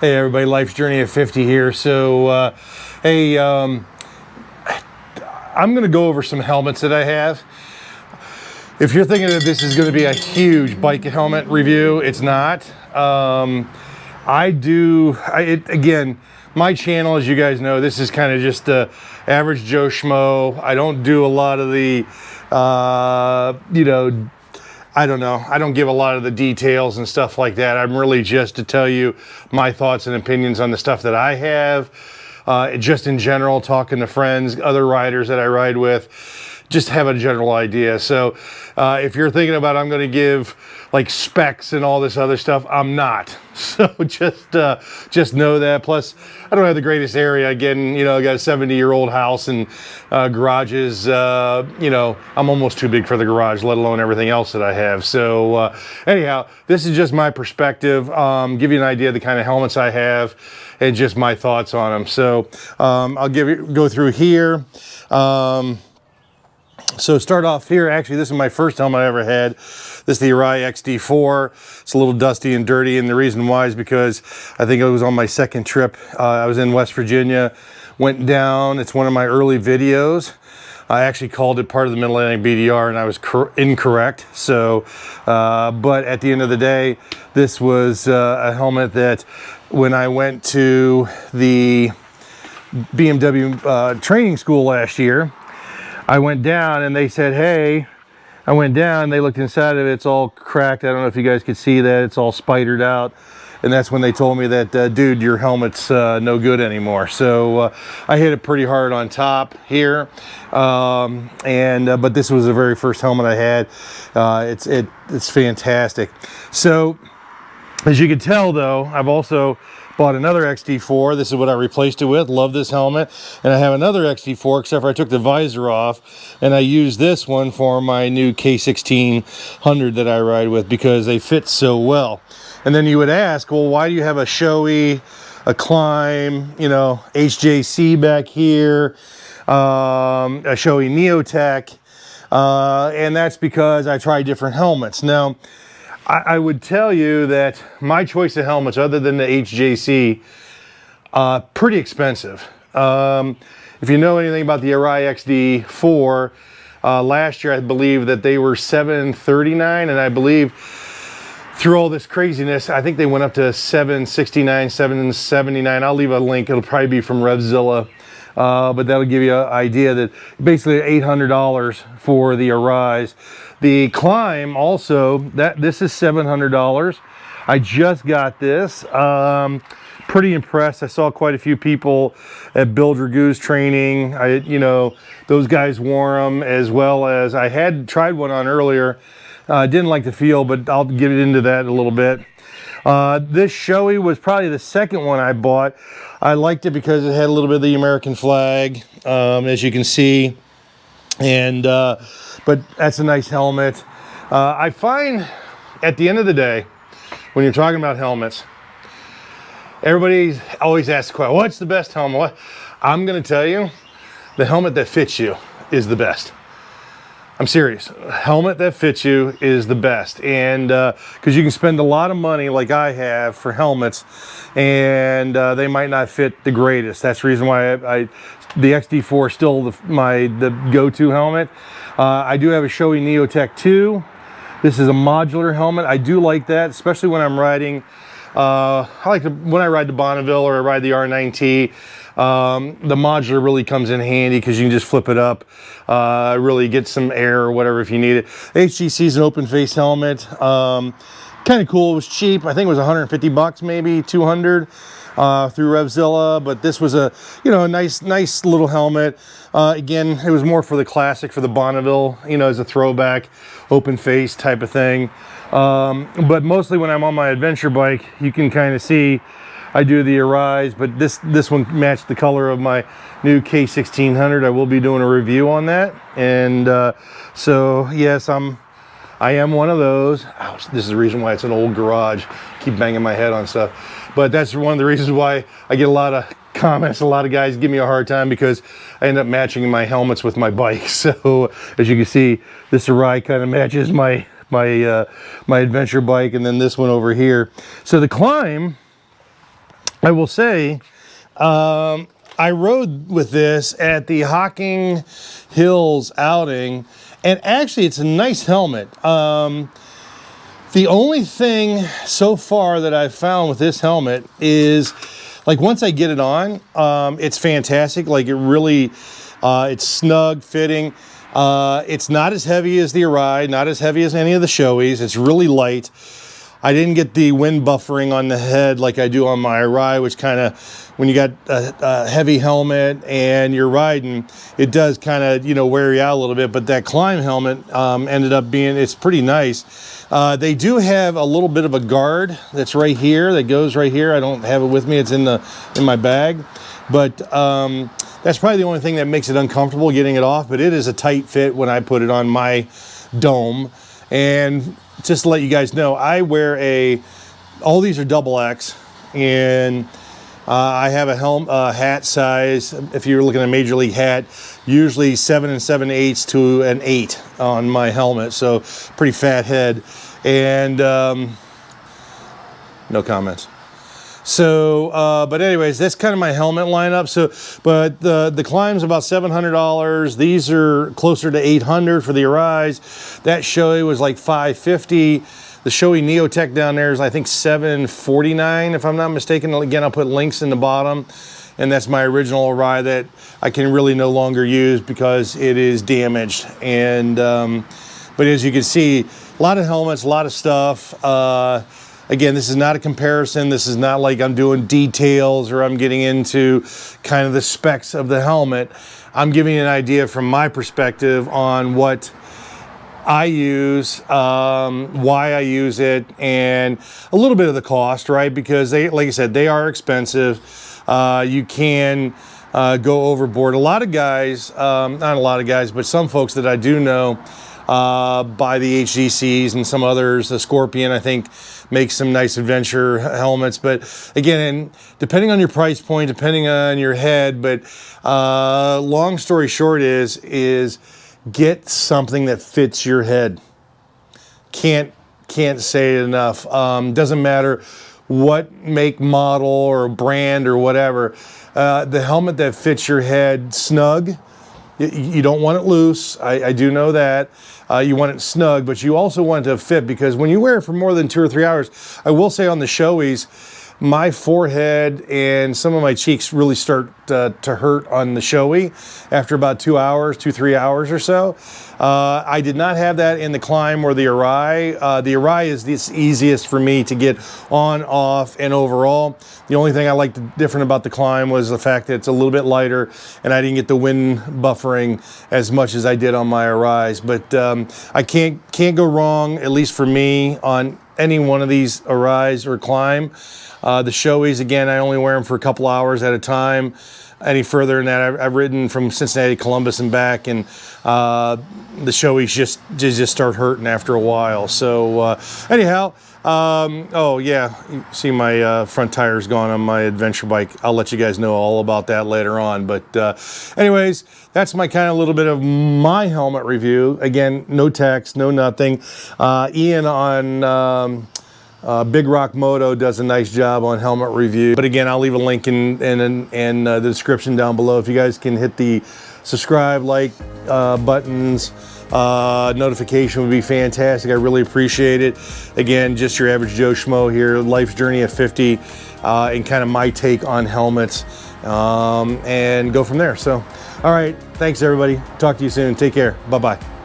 Hey everybody, Life's Journey at 50 here. So, hey, I'm going to go over some helmets that I have. If you're thinking that this is going to be a huge bike helmet review, it's not. Again, my channel, as you guys know, this is kind of just the average Joe Schmo. I don't do a lot of the, I don't know. I don't give a lot of the details and stuff like that. I'm really just to tell you my thoughts and opinions on the stuff that I have. Just in general, talking to friends, other riders that I ride with, just have a general idea. So if you're thinking about I'm going to give like specs and all this other stuff, I'm not. So just know that. Plus, I don't have the greatest area. Again, I got a 70-year-old house and garages. I'm almost too big for the garage, let alone everything else that I have. So anyhow, this is just my perspective. Give you an idea of the kind of helmets I have and just my thoughts on them. So I'll go through here. So start off here. Actually, this is my first helmet I ever had. This is the Shoei XD4. It's a little dusty and dirty, and the reason why is because I think it was on my second trip. I was in West Virginia, went down. It's one of my early videos. I actually called it part of the Mid-Atlantic BDR, and I was incorrect. So, but at the end of the day, this was a helmet that when I went to the BMW training school last year, I went down and they said, hey, I went down, they looked inside of it, it's all cracked. I don't know if you guys could see that, it's all spidered out. And that's when they told me that, dude, your helmet's no good anymore. So I hit it pretty hard on top here. But this was the very first helmet I had. It's fantastic. So as you can tell though, I've also bought another XD4. This is what I replaced it with. Love this helmet. And I have another XD4, except for I took the visor off and I used this one for my new K1600 that I ride with because they fit so well. And then you would ask, well, why do you have a Shoei, a Climb, HJC back here, a Shoei Neotec? And that's because I tried different helmets. Now, I would tell you that my choice of helmets, other than the HJC, pretty expensive. If you know anything about the Shoei XD4, last year I believe that they were $739, and I believe through all this craziness, I think they went up to $769, $779. I'll leave a link. It'll probably be from Revzilla. But that'll give you an idea that basically $800 for the Arise. The Climb also, this is $700. I just got this. Pretty impressed. I saw quite a few people at Build Ragu's training. Those guys wore them, as well as I had tried one on earlier. Didn't like the feel, but I'll get into that a little bit. This Shoei was probably the second one I bought. I liked it because it had a little bit of the American flag, as you can see. And but that's a nice helmet. I find at the end of the day, when you're talking about helmets, everybody always asks the question, what's the best helmet? I'm going to tell you, the helmet that fits you is the best. I'm serious. Helmet that fits you is the best. And because you can spend a lot of money like I have for helmets, and they might not fit the greatest. That's the reason why the XD4 is still the go-to helmet. I do have a Shoei Neotec 2. This is a modular helmet. I do like that, especially when I'm riding. When I ride the Bonneville or I ride the R9T. The modular really comes in handy because you can just flip it up, really get some air or whatever if you need it. HGC is an open face helmet. Kind of cool. It was cheap. I think it was 150 bucks, maybe 200 through Revzilla. But this was a nice little helmet. Again, it was more for the classic, for the Bonneville, as a throwback, open face type of thing. But mostly when I'm on my adventure bike, you can kind of see I do the Arise, but this one matched the color of my new K1600. I will be doing a review on that. And so yes, I am one of those. Ouch, this is the reason why it's an old garage. Keep banging my head on stuff. But that's one of the reasons why I get a lot of comments. A lot of guys give me a hard time because I end up matching my helmets with my bike. So as you can see, this Arai kind of matches my adventure bike, and then this one over here. So the Climb, I will say, I rode with this at the Hocking Hills outing, and actually it's a nice helmet. The only thing so far that I've found with this helmet is, like, once I get it on, it's fantastic. Like, it really, it's snug fitting. It's not as heavy as the Arai, not as heavy as any of the Shoeis. It's really light. I didn't get the wind buffering on the head like I do on my Arai, which kind of, when you got a heavy helmet and you're riding, it does kind of, you know, wear you out a little bit. But that Climb helmet ended up being, it's pretty nice. They do have a little bit of a guard that's right here, that goes right here. I don't have it with me, it's in my bag. But that's probably the only thing that makes it uncomfortable getting it off. But it is a tight fit when I put it on my dome. And just to let you guys know, I wear all these are XX, and I have a hat size, if you're looking at a Major League hat, usually 7 7/8 to an 8 on my helmet, so pretty fat head, and no comments. So, but anyways, that's kind of my helmet lineup. So, but the Climb's about $700. These are closer to $800 for the Arais. That Shoei was like $550. The Shoei Neotec down there is, I think, $749, if I'm not mistaken. Again, I'll put links in the bottom. And that's my original Arai that I can really no longer use because it is damaged. And, but as you can see, a lot of helmets, a lot of stuff. Again, this is not a comparison. This is not like I'm doing details or I'm getting into kind of the specs of the helmet. I'm giving you an idea from my perspective on what I use, why I use it, and a little bit of the cost, right? Because they, like I said, they are expensive. You can go overboard. A lot of guys, not a lot of guys, but some folks that I do know buy the HDCs, and some others, the Scorpion, I think, makes some nice adventure helmets. But again, depending on your price point, depending on your head, but long story short is get something that fits your head. Can't say it enough. Doesn't matter what make, model, or brand or whatever. The helmet that fits your head snug. You don't want it loose. I do know that. You want it snug, but you also want it to fit, because when you wear it for more than 2 or 3 hours, I will say on the Shoeis, my forehead and some of my cheeks really start to hurt on the Shoei after about 2 hours, 2-3 hours or so. I did not have that in the Climb or the Arai. The Arai is the easiest for me to get on, off, and overall. The only thing I liked different about the Climb was the fact that it's a little bit lighter, and I didn't get the wind buffering as much as I did on my Arais. But I can't go wrong, at least for me, on any one of these Arais or Climb. The Shoeis, again, I only wear them for a couple hours at a time. Any further than that, I've ridden from Cincinnati, Columbus, and back, and the Shoeis just start hurting after a while. So anyhow, oh yeah, you see my front tire's gone on my adventure bike. I'll let you guys know all about that later on. But anyways, that's my kind of little bit of my helmet review. Again, no text, no nothing. Ian on Big Rock Moto does a nice job on helmet review. But again, I'll leave a link in the description down below. If you guys can hit the subscribe, like buttons, notification would be fantastic. I really appreciate it. Again, just your average Joe Schmo here, life's journey at 50, and kind of my take on helmets, and go from there. So, all right, thanks everybody. Talk to you soon. Take care. Bye-bye.